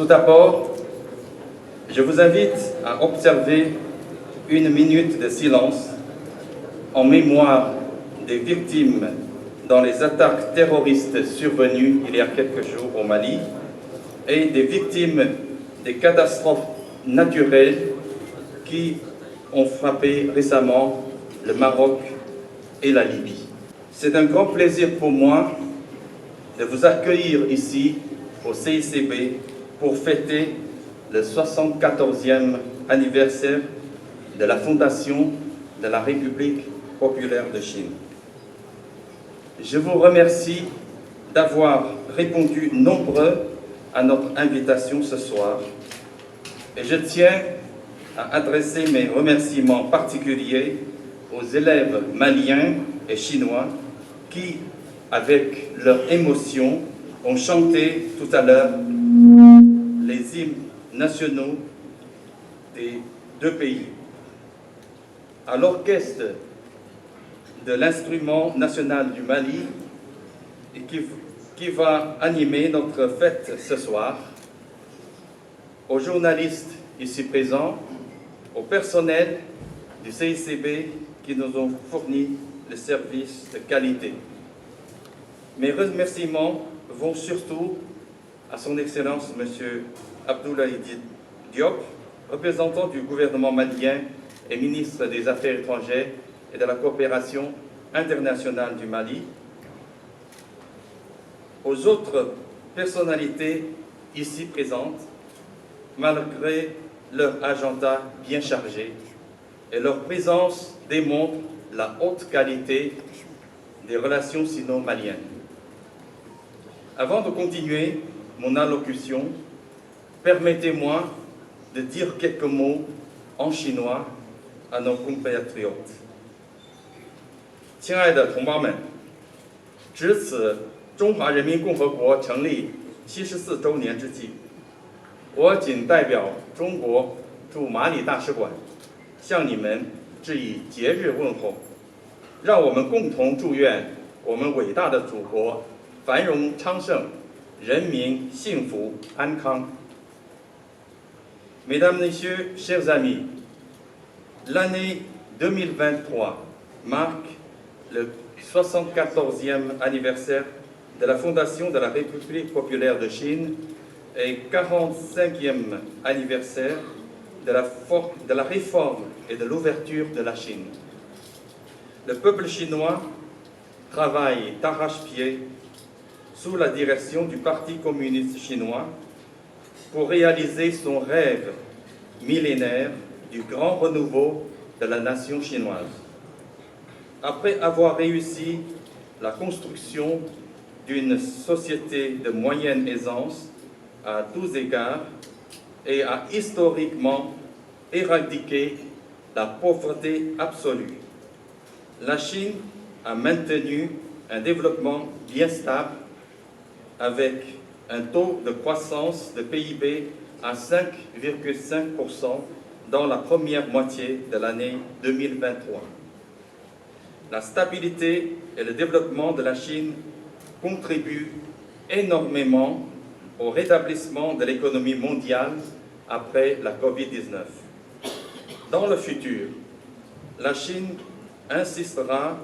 Tout d'abord, je vous invite à observer une minute de silence en mémoire des victimes dans les attaques terroristes survenues il y a quelques jours au Mali et des victimes des catastrophes naturelles qui ont frappé récemment le Maroc et la Libye. C'est un grand plaisir pour moi de vous accueillir ici au CICB pour fêter le 74e anniversaire de la fondation de la République populaire de Chine. Je vous remercie d'avoir répondu nombreux à notre invitation ce soir et je tiens à adresser mes remerciements particuliers aux élèves maliens et chinois qui, avec leur émotion, ont chanté tout à l'heure les hymnes nationaux des deux pays. À l'orchestre de l'instrument national du Mali et qui va animer notre fête ce soir, aux journalistes ici présents, au personnel du CICB qui nous ont fourni le service de qualité. Mes remerciements vont surtout à son Excellence M. Abdoulaye Diop, représentant du gouvernement malien et ministre des Affaires étrangères et de la coopération internationale du Mali, aux autres personnalités ici présentes, malgré leur agenda bien chargé, et leur présence démontre la haute qualité des relations sino-maliennes. Avant de continuer mon allocution, permettez-moi de dire quelques mots en chinois à nos compatriotes. 亲爱的同胞们，值此中华人民共和国成立74周年之际，我谨代表中国驻马里大使馆向你们致以节日问候，让我们共同祝愿我们伟大的祖国繁荣昌盛，人民幸福安康。Mesdames, Messieurs, chers amis, l'année 2023 marque le 74e anniversaire de la fondation de la République populaire de Chine et 45e anniversaire de la réforme et de l'ouverture de la Chine. Le peuple chinois travaille d'arrache-pied sous la direction du Parti communiste chinois pour réaliser son rêve millénaire du grand renouveau de la nation chinoise. Après avoir réussi la construction d'une société de moyenne aisance à tous égards et a historiquement éradiqué la pauvreté absolue, la Chine a maintenu un développement bien stable avec un taux de croissance de PIB à 5,5% dans la première moitié de l'année 2023. La stabilité et le développement de la Chine contribuent énormément au rétablissement de l'économie mondiale après la Covid-19. Dans le futur, la Chine insistera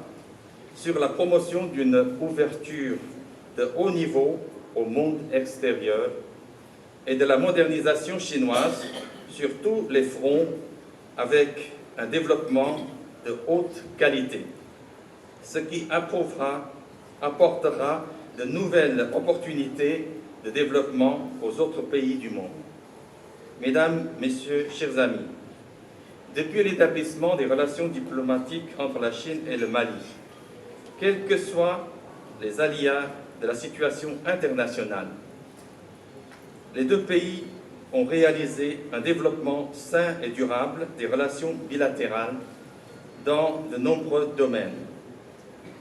sur la promotion d'une ouverture de haut niveau au monde extérieur et de la modernisation chinoise sur tous les fronts avec un développement de haute qualité, ce qui apportera de nouvelles opportunités de développement aux autres pays du monde. Mesdames, Messieurs, chers amis, depuis l'établissement des relations diplomatiques entre la Chine et le Mali, quels que soient les aléas de la situation internationale, les deux pays ont réalisé un développement sain et durable des relations bilatérales dans de nombreux domaines.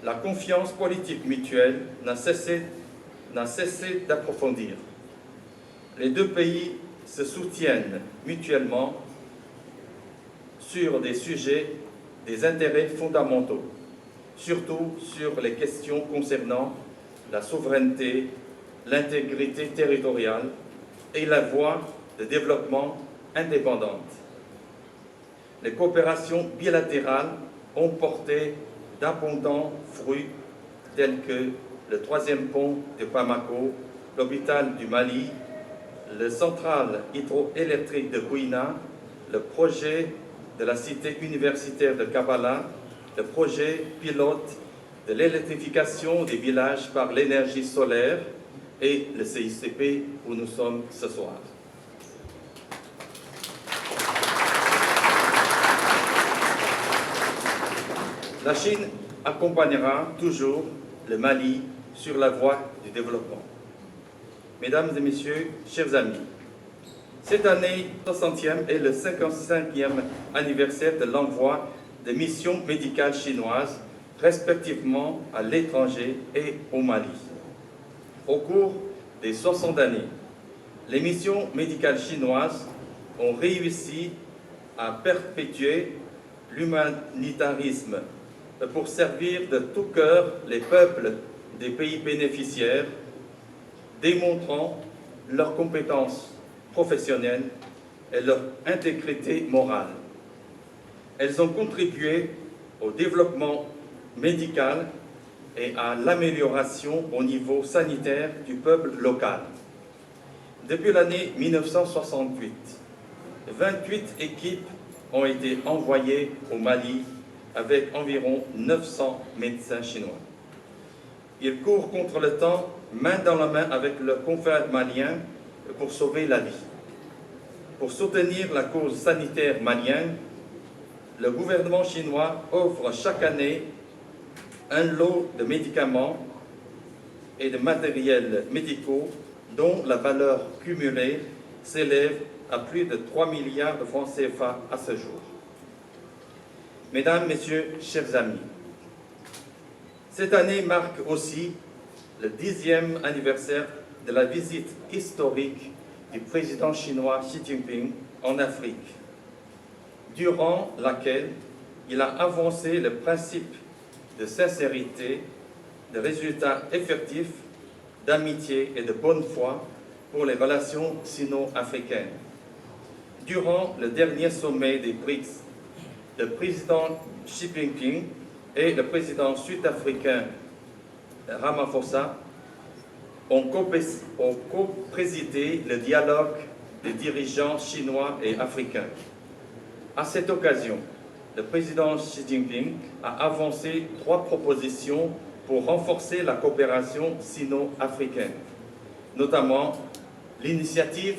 La confiance politique mutuelle n'a cessé d'approfondir. Les deux pays se soutiennent mutuellement sur des sujets des intérêts fondamentaux, surtout sur les questions concernant la souveraineté, l'intégrité territoriale, et la voie de développement indépendante. Les coopérations bilatérales ont porté d'abondants fruits tels que le troisième pont de Bamako, l'hôpital du Mali, la centrale hydroélectrique de Gouina, le projet de la cité universitaire de Kampala, le projet pilote de l'électrification des villages par l'énergie solaire et le CICP où nous sommes ce soir. La Chine accompagnera toujours le Mali sur la voie du développement. Mesdames et messieurs, chers amis, cette année 60e est le 55e anniversaire de l'envoi des missions médicales chinoises, respectivement à l'étranger et au Mali. Au cours des 60 années, les missions médicales chinoises ont réussi à perpétuer l'humanitarisme pour servir de tout cœur les peuples des pays bénéficiaires, démontrant leurs compétences professionnelles et leur intégrité morale. Elles ont contribué au développement médical et à l'amélioration au niveau sanitaire du peuple local. Depuis l'année 1968, 28 équipes ont été envoyées au Mali avec environ 900 médecins chinois. Ils courent contre le temps, main dans la main avec leurs confrères maliens pour sauver la vie. Pour soutenir la cause sanitaire malienne, le gouvernement chinois offre chaque année un lot de médicaments et de matériels médicaux dont la valeur cumulée s'élève à plus de 3 milliards de francs CFA à ce jour. Mesdames, Messieurs, chers amis, cette année marque aussi le 10e anniversaire de la visite historique du président chinois Xi Jinping en Afrique, durant laquelle il a avancé le principe de sincérité, de résultats effectifs, d'amitié et de bonne foi pour les relations sino-africaines. Durant le dernier sommet des BRICS, le président Xi Jinping et le président sud-africain Ramaphosa ont co-présidé le dialogue des dirigeants chinois et africains. À cette occasion, le président Xi Jinping a avancé 3 propositions pour renforcer la coopération sino-africaine, notamment l'initiative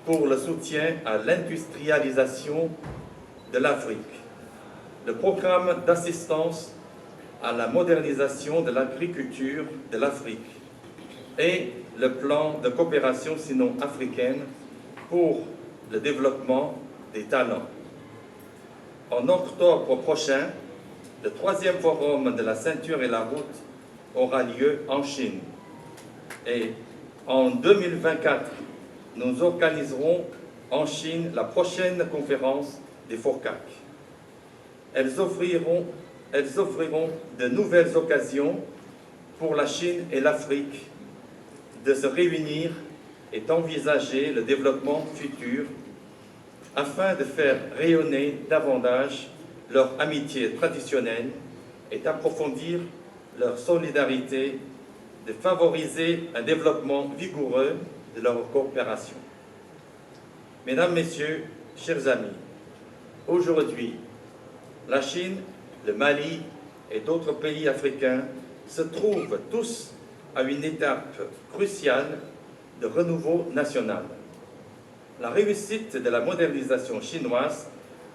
pour le soutien à l'industrialisation de l'Afrique, le programme d'assistance à la modernisation de l'agriculture de l'Afrique et le plan de coopération sino-africaine pour le développement des talents. En octobre prochain, le 3e forum de la ceinture et la route aura lieu en Chine. Et en 2024, nous organiserons en Chine la prochaine conférence des FORCAC. Elles offriront de nouvelles occasions pour la Chine et l'Afrique de se réunir et d'envisager le développement futur afin de faire rayonner davantage leur amitié traditionnelle et d'approfondir leur solidarité, de favoriser un développement vigoureux de leur coopération. Mesdames, Messieurs, chers amis, aujourd'hui, la Chine, le Mali et d'autres pays africains se trouvent tous à une étape cruciale de renouveau national. La réussite de la modernisation chinoise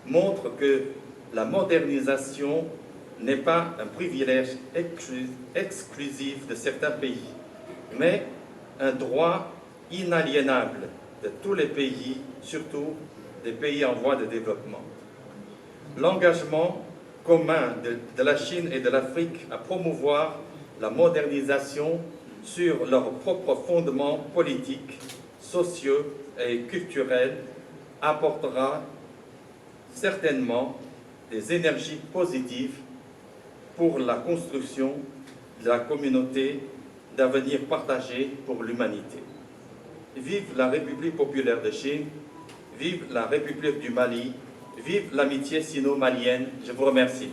montre que la modernisation n'est pas un privilège exclusif de certains pays, mais un droit inaliénable de tous les pays, surtout des pays en voie de développement. L'engagement commun de la Chine et de l'Afrique à promouvoir la modernisation sur leurs propres fondements politiques, sociaux et culturels apportera certainement des énergies positives pour la construction de la communauté d'avenir partagé pour l'humanité. vive la République populaire de Chine, vive la République du Mali, vive l'amitié sino-malienne. Je vous remercie.